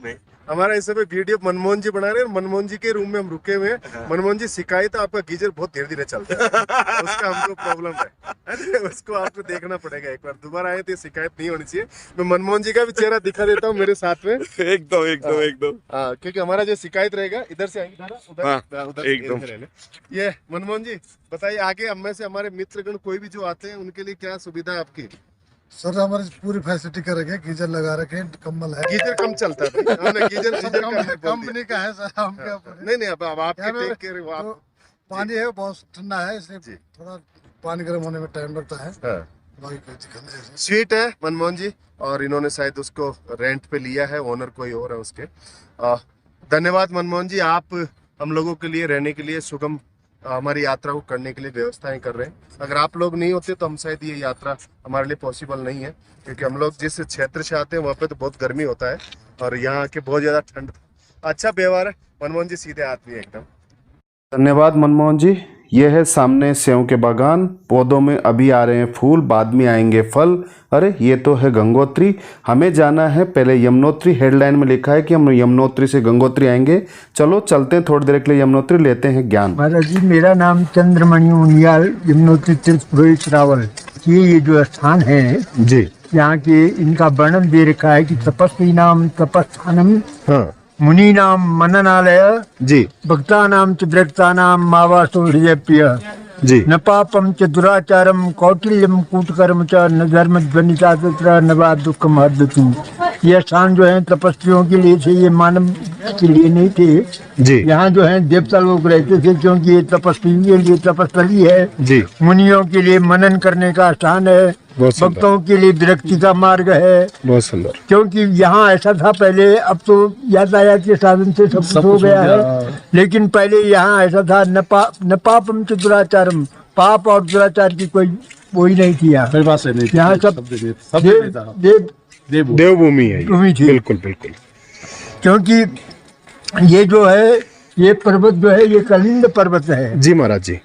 में। हमारा इस समय वीडियो मनमोहन जी बना रहे हैं। मनमोहन जी के रूम में हम रुके हुए हैं। मनमोहन जी शिकायत है आपका गीजर बहुत धीरे धीरे चलता है उसका हमको प्रॉब्लम है उसको आपको देखना पड़ेगा एक बार। दोबारा आए तो शिकायत नहीं होनी चाहिए। मैं मनमोहन जी का भी चेहरा दिखा देता हूँ मेरे साथ में। एकदम हाँ, क्योंकि हमारा जो शिकायत रहेगा इधर से आएंगे उधर एकदम। ये मनमोहन जी बताइए, आगे हम में से हमारे मित्रगण कोई भी जो आते हैं उनके लिए क्या सुविधा है आपकी? सर हमारे पूरी फैसिलिटी कर रखे, गीजर लगा रखे, कम्बल है। गीजर कम चलता है हमने गीजर कंपनी का है सर, हमके ऊपर नहीं नहीं, अब आपके यहाँ पे टेक केयर तो आप पानी है बहुत ठंडा है, इसलिए जी। थोड़ा पानी गर्म होने में टाइम लगता है। हाँ। बाकी कोई दिक्कत नहीं है। स्वीट है मनमोहन जी, और इन्होंने शायद उसको रेंट पे लिया है, ओनर कोई और है उसके। धन्यवाद मनमोहन जी, आप हम लोगों के लिए रहने के लिए सुगम हमारी यात्रा को करने के लिए व्यवस्थाएं कर रहे हैं। अगर आप लोग नहीं होते तो हम शायद ये यात्रा हमारे लिए पॉसिबल नहीं है, क्योंकि हम लोग जिस क्षेत्र से आते हैं वहाँ पे तो बहुत गर्मी होता है और यहाँ के बहुत ज़्यादा ठंड। अच्छा व्यवहार है मनमोहन जी, सीधे आदमी है एकदम। धन्यवाद मनमोहन जी। यह है सामने सेव के बागान, पौधों में अभी आ रहे हैं फूल, बाद में आएंगे फल। अरे ये तो है गंगोत्री। हमें जाना है पहले यमुनोत्री। हेडलाइन में लिखा है कि हम यमुनोत्री से गंगोत्री आएंगे। चलो चलते हैं थोड़ी देर के लिए यमुनोत्री, लेते हैं ज्ञान। महाराज जी, मेरा नाम चंद्रमणि उनियाल, यमुनोत्री तीर्थ पुरोहित रावल। ये जो स्थान है जी, यहाँ के इनका वर्णन दे रखा है कि तपस्वी नाम तपस्थानम, हाँ मुनि नाम मननालय, जी भक्ता नाम च विरक्ता नाम मावासो हृदय प्रिय, जी, न पापम च दुराचारम कौटिल्यम कूटकर्म च न धर्म ध्वनिता तत्र न वा दुखम हर्दतु। ये स्थान जो है तपस्वियों के लिए थे, ये मानव के लिए नहीं थे। जी यहाँ जो है देवता लोग रहते थे, क्योंकि ये तपस्वियों के लिए तपस्थली है, जी, मुनियों के लिए मनन करने का स्थान है, बहुत सुंदर। भक्तों के लिए विरक्ति का मार्ग है। बहुत सुंदर। क्योंकि यहाँ ऐसा था पहले, अब तो यातायात के साधन से सब कुछ हो गया है, लेकिन पहले यहाँ ऐसा था न पापम च दुराचारम, पाप और दुराचार की कोई नहीं किया। यहाँ सब देवभूमि है भूमि थी। बिल्कुल बिल्कुल। क्योंकि ये जो है, ये पर्वत जो है, ये कलिंद पर्वत है। जी महाराज जी,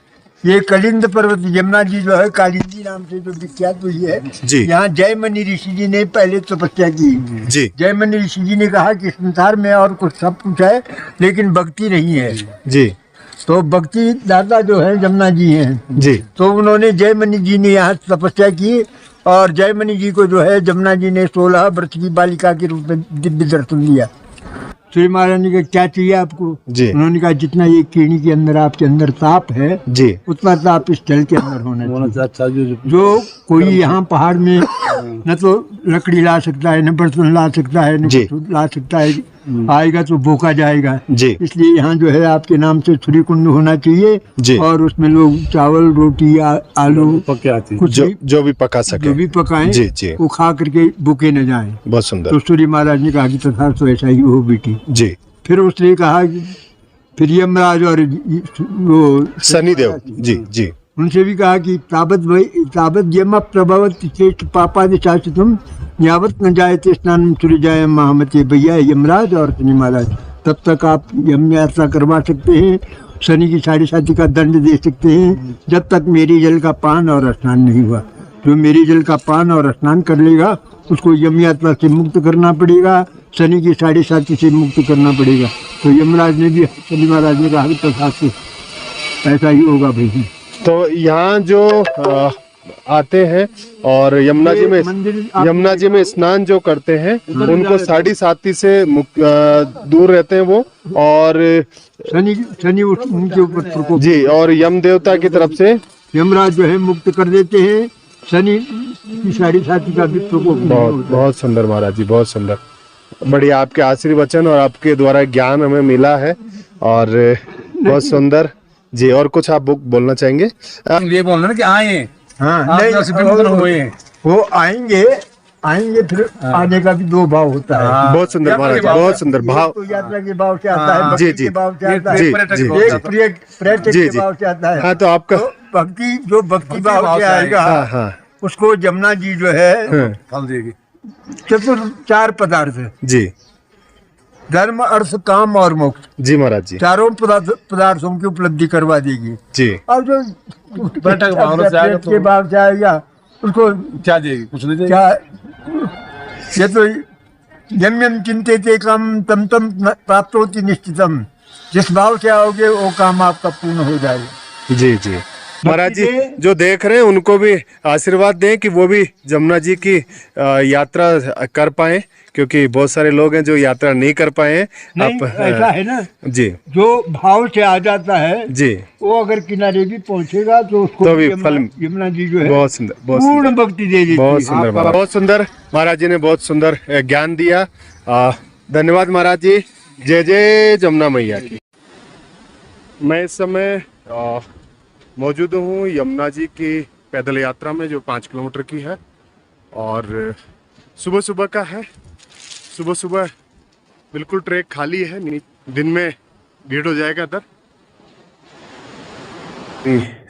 ये कलिंद पर्वत, यमुना जी जो है कालिंदी नाम से जो विख्यात हुई है जी। यहाँ जयमनी ऋषि जी ने पहले तपस्या की। जी जयमनी ऋषि जी ने कहा कि संसार में और कुछ सब कुछ है लेकिन भक्ति नहीं है। जी तो भक्ति दाता जो है यमुना जी हैं। जी, तो उन्होंने जयमनी जी ने यहाँ तपस्या की, और जयमनी जी को जो है यमुना जी ने 16 वर्ष की बालिका के रूप में दिव्य दर्शन दिया। श्री महाराज ने कहा क्या चाहिए आपको? जी। उन्होंने कहा जितना ये किरणी के अंदर आपके अंदर ताप है, जी, उतना ताप इस जल के अंदर होना चाहिए। जो कोई यहाँ पहाड़ में न तो लकड़ी ला सकता है, न बर्तन ला सकता है, न जी। कुछ ला सकता है, आएगा तो भूखा जाएगा। जी। इसलिए यहाँ जो है आपके नाम से सूर्य कुंड होना चाहिए, जी। और उसमें लोग चावल रोटी आलू कुछ जो भी पका सके, जो भी पकाएं, जी जी, वो खा करके भूखे न जाएं। बहुत सुंदर। तो सूर्य महाराज ने कहा कि तथास्तु ऐसा ही हो बेटी। जी, फिर उसने कहा कि फिर यमराज और वो शनिदेव जी जी, उनसे भी कहा कि तावत यम प्रभवत श्रेष्ठ पापादि शासितुम यावत न जायते स्नान सूर्य महामते। भैया यमराज और शनि महाराज, तब तक आप यम यात्रा करवा सकते हैं, शनि की 7.5 का दंड दे सकते हैं, जब तक मेरी जल का पान और स्नान नहीं हुआ। जो मेरी जल का पान और स्नान कर लेगा उसको यम यात्रा से मुक्त करना पड़ेगा, शनि की 7.5 से मुक्त करना पड़ेगा। तो यमराज ने भी, शनि महाराज ने कहा तथास्तु ऐसा ही होगा भाई। तो यहाँ जो आते हैं और यमुना जी में स्नान जो करते हैं उनको 7.5 से दूर रहते हैं वो, और शनि उनके ऊपर प्रकोप जी, और यम देवता की तरफ से यमराज जो है मुक्त कर देते हैं। शनि की 7.5 का भी प्रकोप बहुत बहुत सुंदर महाराज जी, बहुत सुंदर, बढ़िया। आपके आशीर्वचन और आपके द्वारा ज्ञान हमें मिला है और बहुत सुंदर जी। और कुछ आप बोलना चाहेंगे? ये बोलना ना कि आए, हाँ, नहीं वो आएंगे फिर आने का भी 2 भाव होता है। बहुत सुंदर महाराज जी, बहुत सुंदर भाव। तो यात्रा के भाव से आता है, जी, भक्ति जी। के भाव से आता है, जी, पर्यटक जी, के भाव एक से आता पर्यटक जी, के जी। भाव से आता है। हाँ, तो आपका भक्ति जो भक्ति भाव से आएगा, हाँ हाँ, उसको यमुना जी जो है फल देगी। 4 पदार्थ है, जी धर्म अर्थ काम और मोक्ष, जी महाराज जी, 4 पदार्थों की उपलब्धि करवा देगी। जी, और जो पर्यटक भाव से आएगा के भाव से आएगा उसको क्या देगी? कुछ नहीं देगी। क्या, ये तो यम यम चिंते काम तम तम प्राप्त होती निश्चितम। जिस भाव से आओगे वो काम आपका पूर्ण हो जाएगा। जी जी महाराज जी, जो देख रहे हैं उनको भी आशीर्वाद दें कि वो भी जमुना जी की यात्रा कर पाए, क्योंकि बहुत सारे लोग हैं जो यात्रा नहीं कर पाए हैं। नहीं, ऐसा है ना जी, जो भाव से आ जाता है जी, वो अगर किनारे भी पहुंचेगा तो उसको तो भी फल यमुना जी जो है बहुत सुंदर, बहुत पूर्ण सुंदर, भक्ति दे देती बहुत है। सुंदर आपका महाराज, बहुत सुंदर। महाराज जी ने बहुत सुंदर ज्ञान दिया। धन्यवाद महाराज जी। जय जय जमुना मैया की। मैं इस समय मौजूद हूँ यमुना जी की पैदल यात्रा में, जो 5 किलोमीटर की है, और सुबह सुबह का है। सुबह सुबह बिल्कुल ट्रैक खाली है, दिन में भीड़ हो जाएगा इधर।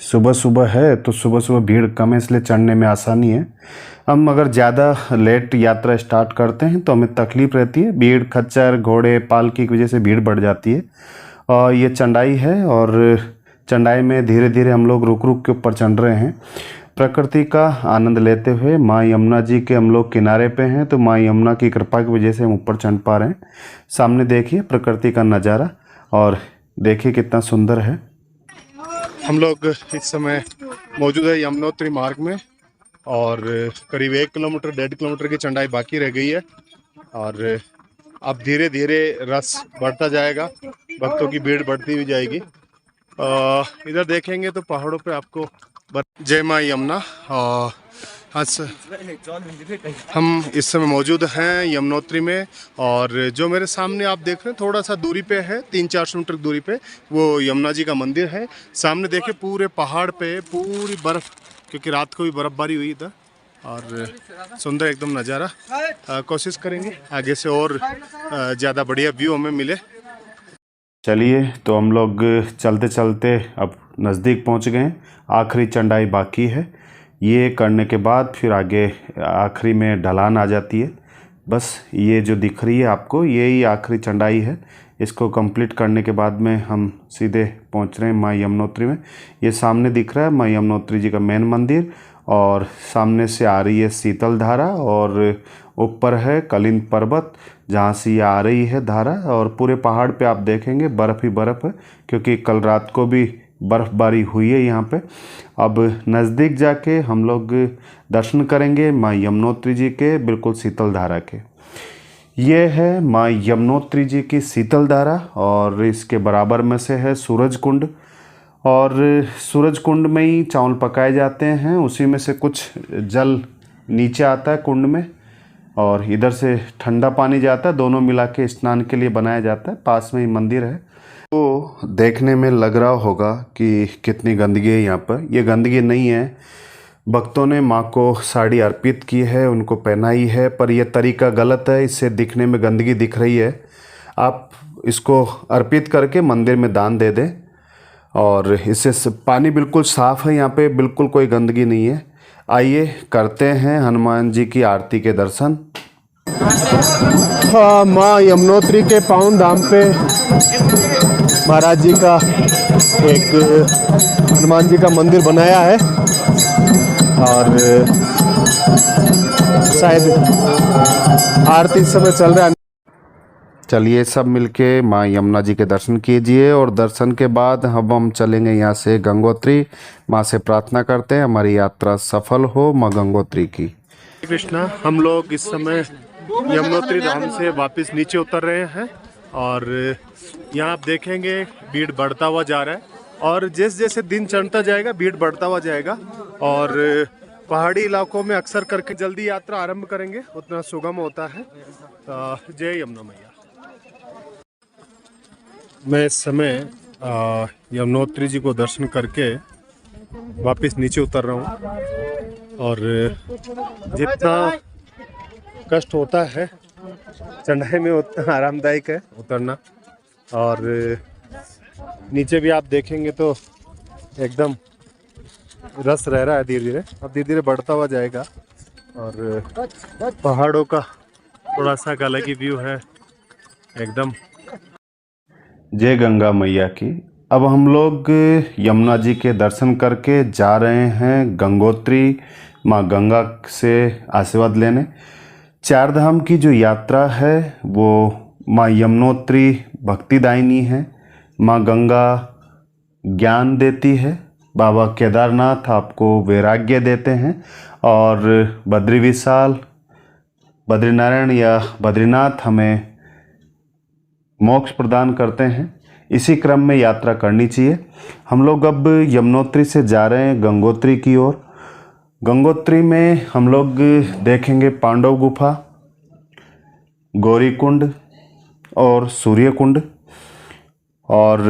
सुबह सुबह है तो सुबह सुबह भीड़ कम है, इसलिए चढ़ने में आसानी है। हम अगर ज़्यादा लेट यात्रा स्टार्ट करते हैं तो हमें तकलीफ़ रहती है, भीड़, खच्चर, घोड़े, पालकी की वजह से भीड़ बढ़ जाती है। और ये चढ़ाई है, और चढ़ाई में धीरे धीरे हम लोग रुक रुक के ऊपर चढ़ रहे हैं, प्रकृति का आनंद लेते हुए। माँ यमुना जी के हम लोग किनारे पे हैं, तो माँ यमुना की कृपा की वजह से हम ऊपर चढ़ पा रहे हैं। सामने देखिए प्रकृति का नज़ारा, और देखिए कितना सुंदर है। हम लोग इस समय मौजूद है यमुनोत्री मार्ग में, और करीब 1 किलोमीटर 1.5 किलोमीटर की चढ़ाई बाकी रह गई है, और अब धीरे धीरे रस बढ़ता जाएगा, भक्तों की भीड़ बढ़ती हुई जाएगी। इधर देखेंगे तो पहाड़ों पे आपको जय माँ यमुना। आज हम इस समय मौजूद हैं यमुनोत्री में, और जो मेरे सामने आप देख रहे हैं थोड़ा सा दूरी पे है, 300-400 मीटर दूरी पे वो यमुना जी का मंदिर है। सामने देखिए पूरे पहाड़ पे पूरी बर्फ, क्योंकि रात को भी बर्फबारी हुई इधर, और सुंदर एकदम नज़ारा। कोशिश करेंगे आगे से और ज़्यादा बढ़िया व्यू हमें मिले। चलिए, तो हम लोग चलते चलते अब नज़दीक पहुंच गए हैं। आखिरी चढ़ाई बाकी है, ये करने के बाद फिर आगे आखिरी में ढलान आ जाती है। बस ये जो दिख रही है आपको, यही आखिरी चढ़ाई है। इसको कंप्लीट करने के बाद में हम सीधे पहुंच रहे हैं माँ यमुनोत्री में। ये सामने दिख रहा है माँ यमुनोत्री जी का मेन मंदिर, और सामने से आ रही है शीतल धारा, और ऊपर है कलिंद पर्वत जहाँ से ये आ रही है धारा। और पूरे पहाड़ पे आप देखेंगे बर्फ़ ही बर्फ़ है, क्योंकि कल रात को भी बर्फ़बारी हुई है यहाँ पे। अब नज़दीक जाके हम लोग दर्शन करेंगे माँ यमुनोत्री जी के, बिल्कुल शीतल धारा के। ये है माँ यमुनोत्री जी की शीतल धारा, और इसके बराबर में से है सूरज कुंड, और सूरज कुंड में ही चावल पकाए जाते हैं। उसी में से कुछ जल नीचे आता है कुंड में, और इधर से ठंडा पानी जाता है, दोनों मिला के स्नान के लिए बनाया जाता है। पास में ही मंदिर है। तो देखने में लग रहा होगा कि कितनी गंदगी है यहाँ पर। ये गंदगी नहीं है, भक्तों ने माँ को साड़ी अर्पित की है, उनको पहनाई है, पर यह तरीका गलत है। इससे दिखने में गंदगी दिख रही है। आप इसको अर्पित करके मंदिर में दान दे दें, और इससे पानी बिल्कुल साफ़ है, यहाँ पे बिल्कुल कोई गंदगी नहीं है। आइए करते हैं हनुमान जी की आरती के दर्शन। माँ यमुनोत्री के पावन धाम पे महाराज जी का एक हनुमान जी का मंदिर बनाया है, और शायद आरती इस समय चल रहा है। चलिए सब मिलके माँ यमुना जी के दर्शन कीजिए, और दर्शन के बाद हम चलेंगे यहाँ से गंगोत्री। माँ से प्रार्थना करते हैं हमारी यात्रा सफल हो माँ गंगोत्री की। कृष्णा, हम लोग इस समय यमुनोत्री धाम से वापस नीचे उतर रहे हैं, और यहाँ आप देखेंगे भीड़ बढ़ता हुआ जा रहा है, और जैसे जैसे दिन चढ़ता जाएगा भीड़ बढ़ता हुआ जाएगा। और पहाड़ी इलाकों में अक्सर करके जल्दी यात्रा आरंभ करेंगे उतना सुगम होता है। जय यमुना मैया। मैं इस समय यमुनोत्री जी को दर्शन करके वापस नीचे उतर रहा हूँ, और जितना कष्ट होता है चढ़ाई में उतना आरामदायक है उतरना। और नीचे भी आप देखेंगे तो एकदम रस रह रहा है धीरे धीरे, अब धीरे धीरे बढ़ता हुआ जाएगा, और पहाड़ों का थोड़ा सा अलग ही व्यू है एकदम। जय गंगा मैया की। अब हम लोग यमुना जी के दर्शन करके जा रहे हैं गंगोत्री, माँ गंगा से आशीर्वाद लेने। चार धाम की जो यात्रा है वो माँ यमुनोत्री भक्तिदायिनी है, माँ गंगा ज्ञान देती है, बाबा केदारनाथ आपको वैराग्य देते हैं और बद्री विशाल बद्रीनारायण या बद्रीनाथ हमें मोक्ष प्रदान करते हैं। इसी क्रम में यात्रा करनी चाहिए। हम लोग अब यमुनोत्री से जा रहे हैं गंगोत्री की ओर। गंगोत्री में हम लोग देखेंगे पांडव गुफा, गौरी कुंड और सूर्य कुंड। और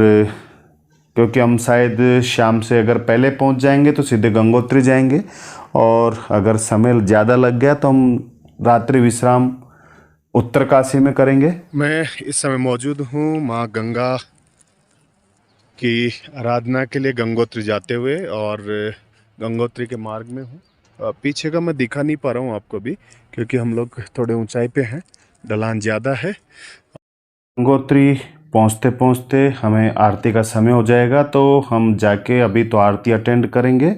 क्योंकि हम शायद शाम से अगर पहले पहुंच जाएंगे तो सीधे गंगोत्री जाएंगे, और अगर समय ज़्यादा लग गया तो हम रात्रि विश्राम उत्तरकाशी में करेंगे। मैं इस समय मौजूद हूँ माँ गंगा की आराधना के लिए गंगोत्री जाते हुए, और गंगोत्री के मार्ग में हूँ। पीछे का मैं दिखा नहीं पा रहा हूँ आपको भी, क्योंकि हम लोग थोड़े ऊंचाई पे हैं, ढलान ज़्यादा है। गंगोत्री पहुंचते पहुंचते हमें आरती का समय हो जाएगा, तो हम जाके अभी तो आरती अटेंड करेंगे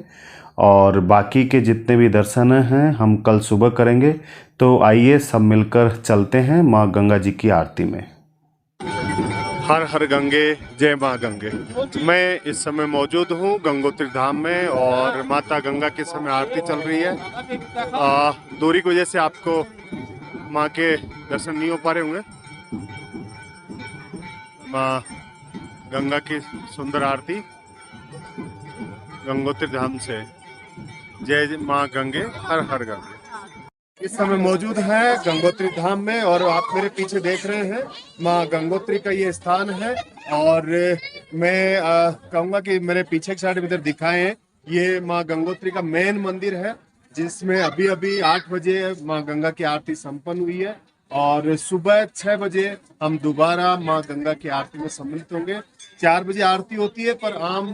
और बाकी के जितने भी दर्शन हैं हम कल सुबह करेंगे। तो आइए सब मिलकर चलते हैं माँ गंगा जी की आरती में। हर हर गंगे, जय माँ गंगे। मैं इस समय मौजूद हूँ गंगोत्री धाम में, और माता गंगा के समय आरती चल रही है। दूरी की वजह से आपको माँ के दर्शन नहीं हो पा रहे होंगे। माँ गंगा की सुंदर आरती गंगोत्री धाम से। जय माँ गंगे, हर हर गंगे। इस समय मौजूद है गंगोत्री धाम में, और आप मेरे पीछे देख रहे हैं माँ गंगोत्री का ये स्थान है। और मैं कहूँगा कि मेरे पीछे की साइड में इधर दिखाए हैं, ये माँ गंगोत्री का मेन मंदिर है, जिसमें अभी अभी 8 बजे माँ गंगा की आरती संपन्न हुई है, और सुबह 6 बजे हम दोबारा माँ गंगा की आरती में सम्मिलित होंगे। 4 बजे आरती होती है, पर आम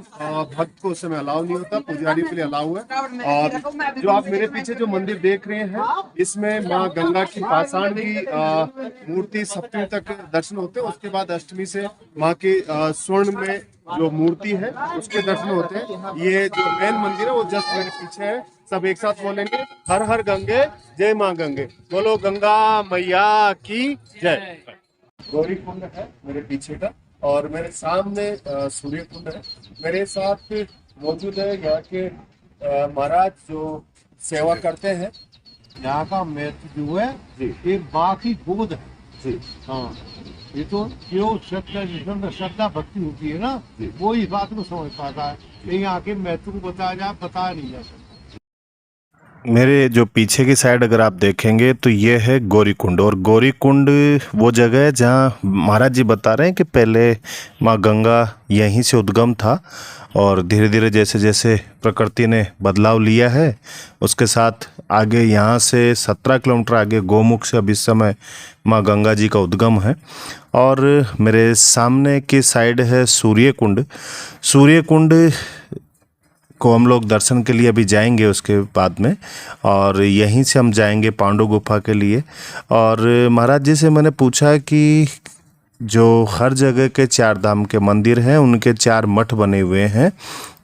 भक्त को उस समय अलाउ नहीं होता, पुजारी के लिए अलाउ है। और जो आप मेरे पीछे जो मंदिर देख रहे हैं, इसमें माँ गंगा की पाषाण की मूर्ति सप्तमी तक दर्शन होते हैं। उसके बाद अष्टमी से माँ की स्वर्ण में जो मूर्ति है उसके दर्शन होते हैं। ये जो मेन मंदिर है वो जस्ट मेरे पीछे है। सब एक साथ बोलेंगे, हर हर गंगे, जय माँ गंगे। बोलो गंगा मैया की जय। गौरी कुंड है मेरे पीछे का, और मेरे सामने सूर्य कुंड है। मेरे साथ मौजूद है यहाँ के महाराज जो सेवा करते हैं। यहाँ का महत्व जो है ये बाकी गोद है जी। हाँ, ये तो जो श्रद्धा भक्ति होती है ना, वो इस बात को समझ पाता है। लेकिन यहाँ के महत्व को बताया नहीं जा सकता। मेरे जो पीछे की साइड अगर आप देखेंगे तो ये है गौरी कुंड, और गौरी कुंड वो जगह है जहाँ महाराज जी बता रहे हैं कि पहले माँ गंगा यहीं से उद्गम था, और धीरे धीरे जैसे जैसे प्रकृति ने बदलाव लिया है उसके साथ आगे यहाँ से 17 किलोमीटर आगे गौमुख से अब इस समय माँ गंगा जी का उद्गम है। और मेरे सामने की साइड है सूर्य कुंड। सूर्य कुंड को हम लोग दर्शन के लिए अभी जाएंगे उसके बाद में, और यहीं से हम जाएंगे पांडव गुफा के लिए। और महाराज जी से मैंने पूछा कि जो हर जगह के 4 धाम के मंदिर हैं उनके 4 मठ बने हुए हैं,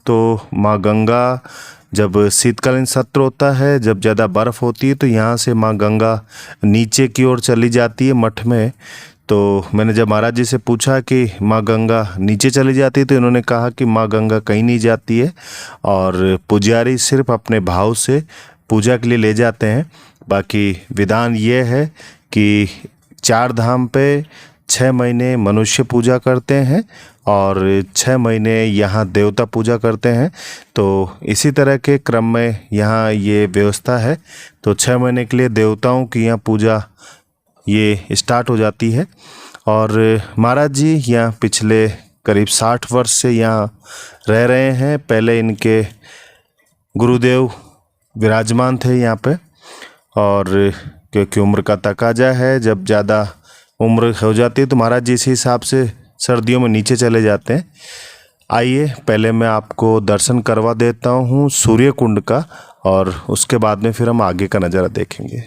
तो माँ गंगा जब शीतकालीन सत्र होता है, जब ज़्यादा बर्फ़ होती है, तो यहाँ से माँ गंगा नीचे की ओर चली जाती है मठ में। तो मैंने जब महाराज जी से पूछा कि माँ गंगा नीचे चली जाती है, तो इन्होंने कहा कि माँ गंगा कहीं नहीं जाती है, और पुजारी सिर्फ अपने भाव से पूजा के लिए ले जाते हैं। बाकी विधान ये है कि 4 धाम पे 6 महीने मनुष्य पूजा करते हैं और 6 महीने यहाँ देवता पूजा करते हैं। तो इसी तरह के क्रम में यहाँ ये व्यवस्था है। तो 6 महीने के लिए देवताओं की यहाँ पूजा ये स्टार्ट हो जाती है। और महाराज जी यहाँ पिछले करीब 60 वर्ष से यहाँ रह रहे हैं। पहले इनके गुरुदेव विराजमान थे यहाँ पे, और क्योंकि उम्र का तकाजा है, जब ज़्यादा उम्र हो जाती है तो महाराज जी इसी हिसाब से सर्दियों में नीचे चले जाते हैं। आइए पहले मैं आपको दर्शन करवा देता हूँ सूर्य कुंड का, और उसके बाद में फिर हम आगे का नज़ारा देखेंगे।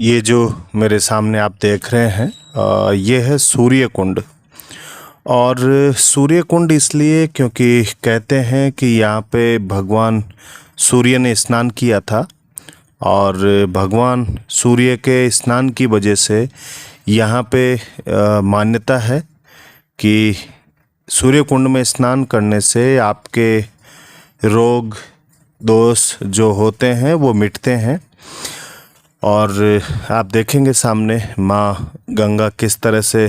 ये जो मेरे सामने आप देख रहे हैं ये है सूर्य कुंड। और सूर्य कुंड इसलिए क्योंकि कहते हैं कि यहाँ पे भगवान सूर्य ने स्नान किया था, और भगवान सूर्य के स्नान की वजह से यहाँ पे मान्यता है कि सूर्य कुंड में स्नान करने से आपके रोग दोष जो होते हैं वो मिटते हैं। और आप देखेंगे सामने माँ गंगा किस तरह से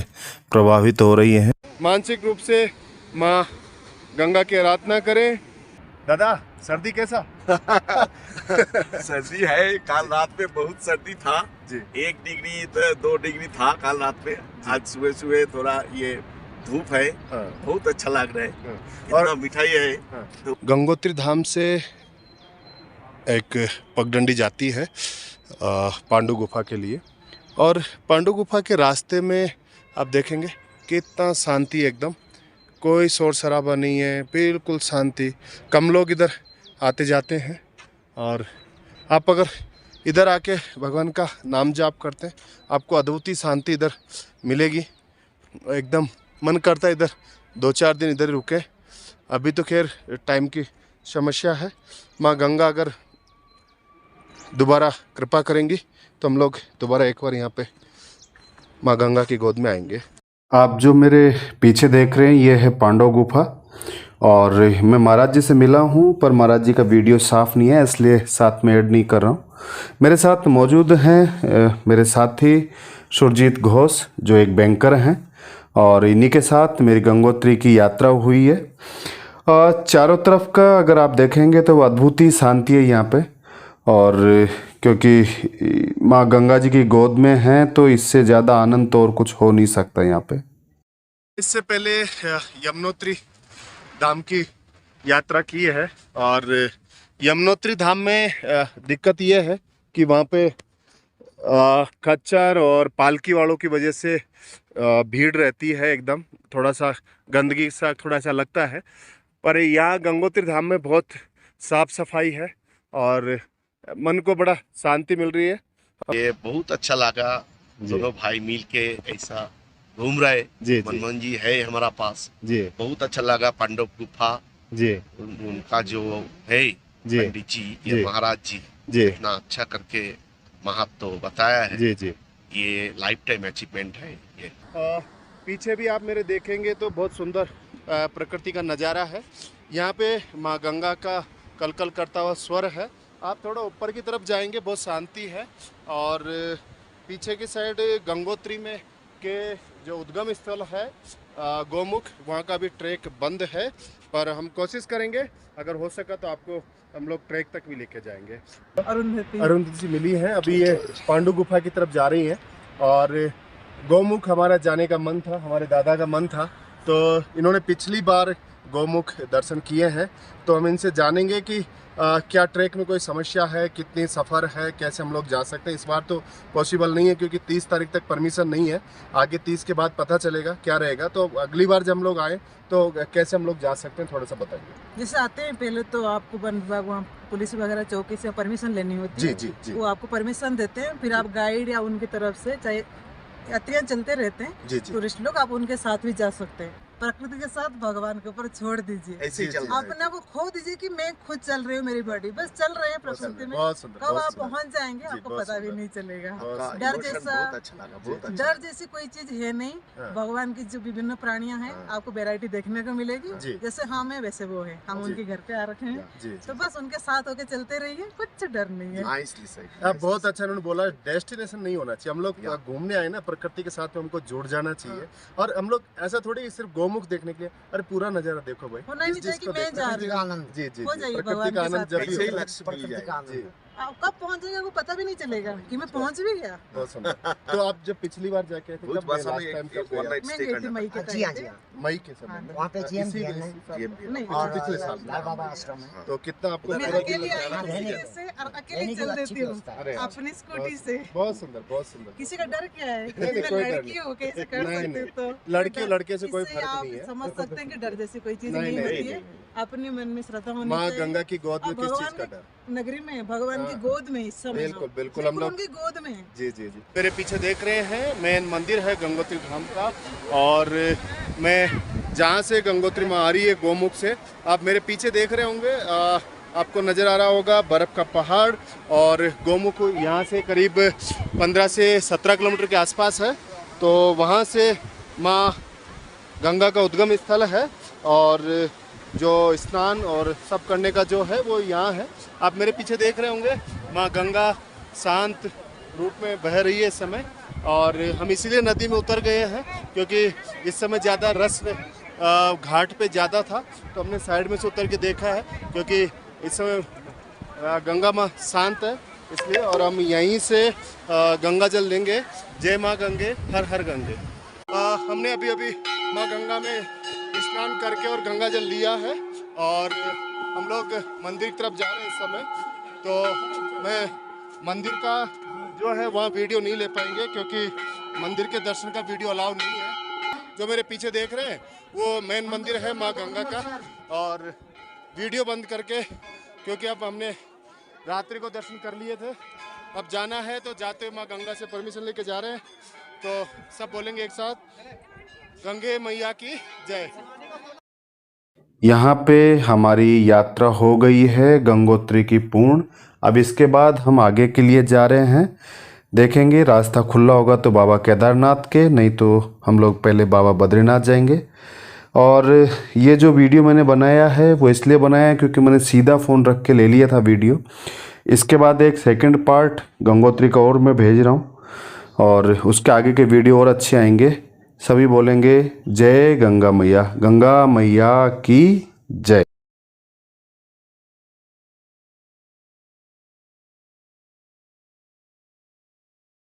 प्रभावित हो रही हैं। मानसिक रूप से माँ गंगा की आराधना करें। दादा सर्दी कैसा? सर्दी है, काल रात में बहुत सर्दी था जी। 1 डिग्री तो 2 डिग्री था काल रात में। आज सुबह सुबह थोड़ा ये धूप है, हाँ। बहुत अच्छा लग रहा है। और इतना मिठाई है। तो गंगोत्री धाम से एक पगडंडी जाती है पांडु गुफा के लिए, और पांडु गुफा के रास्ते में आप देखेंगे कितना शांति, एकदम कोई शोर शराबा नहीं है, बिल्कुल शांति। कम लोग इधर आते जाते हैं, और आप अगर इधर आके भगवान का नाम जाप करते हैं आपको अद्भुत शांति इधर मिलेगी। एकदम मन करता है इधर 2-4 दिन इधर ही रुके। अभी तो खैर टाइम की समस्या है। माँ गंगा अगर दोबारा कृपा करेंगी तो हम लोग दोबारा एक बार यहाँ पे माँ गंगा की गोद में आएंगे। आप जो मेरे पीछे देख रहे हैं ये है पांडव गुफा, और मैं महाराज जी से मिला हूँ पर महाराज जी का वीडियो साफ़ नहीं है इसलिए साथ में ऐड नहीं कर रहा हूँ। मेरे साथ मौजूद हैं मेरे साथी सुरजीत घोष जो एक बैंकर हैं, और इन्हीं के साथ मेरी गंगोत्री की यात्रा हुई है। चारों तरफ का अगर आप देखेंगे तो वो अद्भुत ही शांति है यहाँ पे, और क्योंकि माँ गंगा जी की गोद में हैं तो इससे ज़्यादा आनंद तो और कुछ हो नहीं सकता यहाँ पे। इससे पहले यमुनोत्री धाम की यात्रा की है, और यमुनोत्री धाम में दिक्कत ये है कि वहाँ पे खच्चर और पालकी वालों की वजह से भीड़ रहती है, एकदम थोड़ा सा गंदगी सा थोड़ा सा लगता है। पर यहाँ गंगोत्री धाम में बहुत साफ सफाई है और मन को बड़ा शांति मिल रही है। ये बहुत अच्छा लगा, दोनों भाई मिल के ऐसा घूम रहे। जी मनमोहन जी है हमारा पास, जी बहुत अच्छा लगा। पांडव गुफा जी उनका जो है जी पंडित जी महाराज जी इतना अच्छा करके महत्व तो बताया है। जी जी ये लाइफ टाइम अचीवमेंट है। ये पीछे भी आप मेरे देखेंगे तो बहुत सुंदर प्रकृति का नज़ारा है। यहाँ पे माँ गंगा का कलकल करता हुआ स्वर है। आप थोड़ा ऊपर की तरफ जाएंगे बहुत शांति है, और पीछे की साइड गंगोत्री में के जो उद्गम स्थल है गोमुख, वहाँ का भी ट्रैक बंद है, पर हम कोशिश करेंगे अगर हो सका तो आपको हम लोग ट्रैक तक भी लेके जाएंगे। अरुंधति जी मिली हैं, अभी ये पांडु गुफा की तरफ जा रही हैं, और गोमुख हमारा जाने का मन था, हमारे दादा का मन था, तो इन्होंने पिछली बार गोमुख दर्शन किए हैं। तो हम इनसे जानेंगे कि क्या ट्रैक में कोई समस्या है, कितनी सफ़र है, कैसे हम लोग जा सकते हैं। इस बार तो पॉसिबल नहीं है क्योंकि 30 तारीख तक परमिशन नहीं है, आगे 30 के बाद पता चलेगा क्या रहेगा। तो अगली बार जब हम लोग आए तो कैसे हम लोग जा सकते हैं, थोड़ा सा बताइए। जैसे आते हैं पहले तो आपको वन विभाग वहाँ पुलिस वगैरह चौकी से परमिशन लेनी होती है। जी जी वो आपको परमिशन देते हैं, फिर आप गाइड या उनकी तरफ से, चाहे यात्रियाँ चलते रहते हैं जी टूरिस्ट लोग, आप उनके साथ भी जा सकते हैं। प्रकृति के साथ भगवान के ऊपर छोड़ दीजिए, ऐसे ही चल रहा है। अपने को खो दीजिए कि मैं खुद चल रही हूँ, मेरी बॉडी बस चल रहे हैं प्रकृति में। बहुत सुंदर, कब बहुत आप सुंदर। पहुँच जाएंगे जी, आपको बहुत पता भी सुंदर। नहीं चलेगा। बहुत डर इमोशन जैसा बहुत अच्छा लगा, बहुत अच्छा डर जैसी कोई चीज है नहीं। हाँ। भगवान की जो विभिन्न प्राणियां हैं आपको वैरायटी देखने को मिलेगी। जी। जैसे हम है वैसे वो है, हम जी। उनके घर पे आ रखे हैं, जी तो बस उनके साथ होके चलते रहिए, कुछ डर नहीं है। नाइसली सही। अब बहुत अच्छा इन्होंने बोला, डेस्टिनेशन नहीं होना चाहिए, हम लोग घूमने आए ना, प्रकृति के साथ में हमको जुड़ जाना चाहिए। और हम लोग ऐसा थोड़ी सिर्फ गोमुख देखने के लिए, अरे पूरा नज़ारा देखो भाई, होना ही नहीं चाहिए कि मैं जा रही हूँ। जी जी हो जाइए प्रकृति भगवान का के आनंद साथ। जब भी ऐसे ही होगा। लक्ष्य मिल जाएगा। जी आप कब पहुंचेंगे वो पता भी नहीं चलेगा कि मैं पहुंच भी गया। बहुत सुंदर। तो आप जब पिछली बार जाके आए थे, कुछ कब बस गए हमें last time एक कब वन गए? नाइट मैं स्टे गई थी करना मई के जी हाँ टाइम जी पे। हाँ। मई के समय में। वहाँ पे GM इसी भी है इसी साल में। नहीं, और पिछले साल लाल बाबा आश्रम है। तो कितना आपको मैं पूरा अकेली दिन आई लगा? हूँ रहने दिल्ली से और अकेले रहने की चल अच्छी देती हूँ व्यवस्था है। अरे अपनी स्कूटी से। बहुत सुंदर, बहुत सुंदर। किसी का डर क्या है? नहीं, मैं कोई डर लड़की नहीं। हूँ, कैसे कर नहीं, सकते नहीं। तो लड़की और लड़के से कोई इससे फर्क आप नहीं है। समझ सकते हैं कि डर जैसी कोई चीज नहीं, नहीं नहीं, होती है। अपनी मन में श्रद्धा होनी माँ चाहिए। गंगा की गोद में अब किस चीज भगवान का की डर? नगरी में, भगवान की हाँ। गोद में इस समय बिल्कुल, हम। बिल्कुल, सिर्फ हम लोग- उनकी गोद में। जी जी जी। मेरे पीछे देख रहे हैं मेन मंदिर है गंगोत्री धाम का, और मैं जहाँ से गंगोत्री माँ आ रही है गोमुख से, आप मेरे पीछे देख रहे होंगे आपको नज़र आ रहा होगा बर्फ़ का पहाड़, और गोमुख यहाँ से करीब 15 से 17 किलोमीटर के आसपास है। तो वहाँ से माँ गंगा का उद्गम स्थल है, और जो स्नान और सब करने का जो है वो यहाँ है। आप मेरे पीछे देख रहे होंगे माँ गंगा शांत रूप में बह रही है इस समय, और हम इसीलिए नदी में उतर गए हैं क्योंकि इस समय ज़्यादा रस घाट पे ज़्यादा था, तो हमने साइड में से उतर के देखा है क्योंकि इस समय गंगा माँ शांत है इसलिए। और हम यहीं से गंगा जल लेंगे। जय माँ गंगे, हर हर गंगे। हमने अभी अभी माँ गंगा में स्नान करके और गंगा जल लिया है, और हम लोग मंदिर की तरफ जा रहे हैं इस समय। तो मैं मंदिर का जो है वहाँ वीडियो नहीं ले पाएंगे क्योंकि मंदिर के दर्शन का वीडियो अलाउ नहीं है। जो मेरे पीछे देख रहे हैं वो मेन मंदिर है माँ गंगा का, और वीडियो बंद करके क्योंकि अब हमने रात्रि को दर्शन कर लिए थे, अब जाना है तो जाते हुए माँ गंगा से परमिशन लेके जा रहे हैं। तो सब बोलेंगे एक साथ, गंगे मैया की जय। यहाँ पे हमारी यात्रा हो गई है गंगोत्री की पूर्ण। अब इसके बाद हम आगे के लिए जा रहे हैं। देखेंगे रास्ता खुला होगा तो बाबा केदारनाथ के, नहीं तो हम लोग पहले बाबा बद्रीनाथ जाएंगे। और ये जो वीडियो मैंने बनाया है वो इसलिए बनाया है क्योंकि मैंने सीधा फ़ोन रख के ले लिया था वीडियो। इसके बाद एक सेकंड पार्ट गंगोत्री का और मैं भेज रहा हूँ, और उसके आगे के वीडियो और अच्छे आएंगे। सभी बोलेंगे जय गंगा मैया की जय।